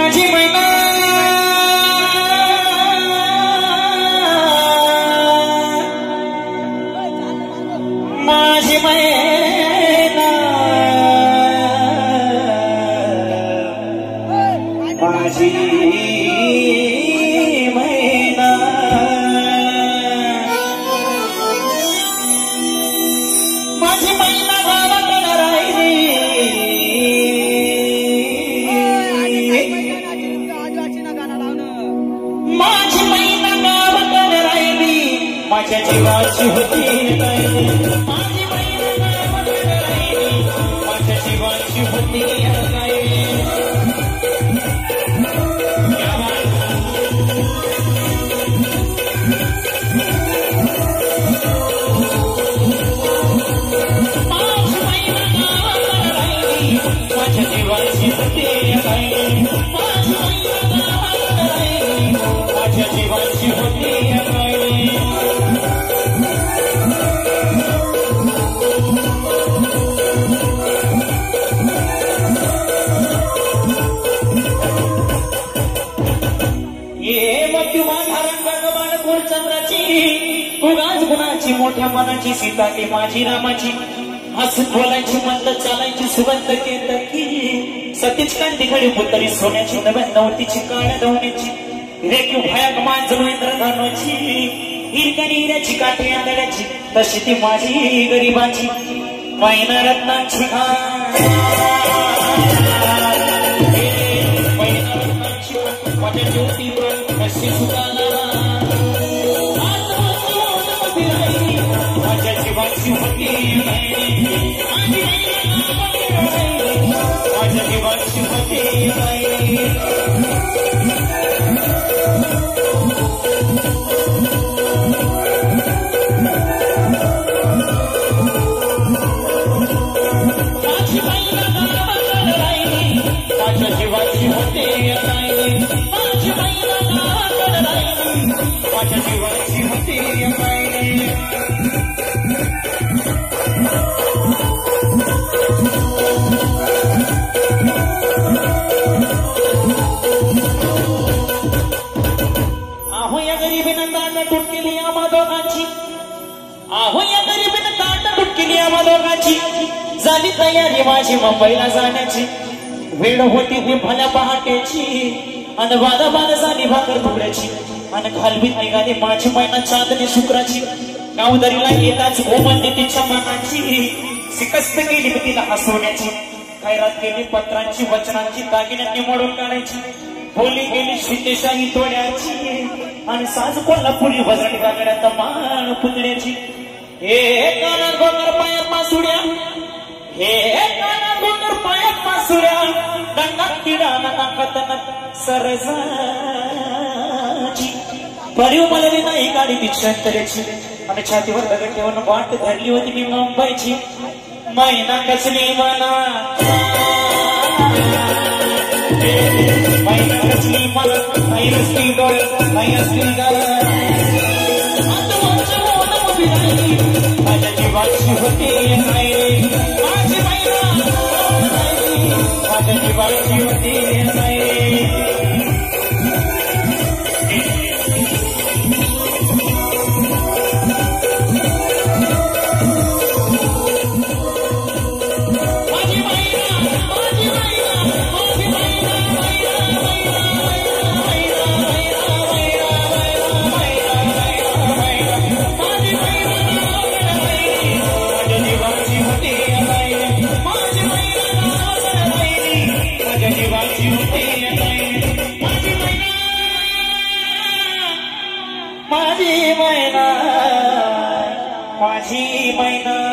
माझी मैना माझी मैना माझी मैना माझी मैना गावाकडे राहिली माझी मैना गावाकडे राहिली माझ्या जीवाची होती माझी मैना गावाकडे राहिली माझ्या जीवाची होती माझ्या जीवाची होती माझ्या जीवाची होती ये मध्यमा धारण गगवान गुरुचंद्राची उगाच गुणाची मोठ्या मनाची सीता की माझी रामाची हसत बोलायची मंद चालायची सुगंध केतकी सतीच कांती घडी पुतळी सोन्याची नव्या नवतीची काळ्या धवण्याची रेखीव भयाक मांजरू इंद्रधनुची हिरकणी हिऱ्याची काठी आंधळ्याची तशी ती माझी गरिबाची मैना रत्नांची मैना रत्नांची माझ्या ज्योती कशी सुखाला माझ्या जीवाची होती माझ्या जीवाची होती माझ्या जीवाची होते माझी मैना गावाकडे राहिली माझ्या जीवाची होते आहो या गरीबीनं ताट टूट केली आम्हा दोघांची आहो या गरीबीनं ताट टूट केली आम्हा दोघांची झाली तयारी माझी मुंबईला जाण्याची वेळ होती ती भल्या पहाटेची आणि बादा झाली भाकर फुगड्याची आणि घालवीत निघाली माझी मैना चांदणी शुक्राची गावदरीला येताच गोमंदी तिच्या मनाची सिकस्त गेली तिला हसवण्याची खैरात केली पत्रांची वचनांची दागिन्यांनी मोडून काढायची बोली गेली शितेशाही तोड्याची आणि साज कोल्हापुरी वजन गागड्यात मान पुतण्याची हे कानात गोंगर पायात मासुड्या हे कानात गोंगर पायात मासुड्या दंडात किडा नाकात सरजाची परिव मलवी नाही गाडी दिक्षांतरेची आणि छातीवर दगड ठेवून वाट धरली होती मी मुंबईची मैना कसली मना मैना कसली मना नाही नसली डोळ नाही असली गाल माझ्या जीवाची होती माझी मैना माझ्या जीवाची होती जीवाची होती माझी मैना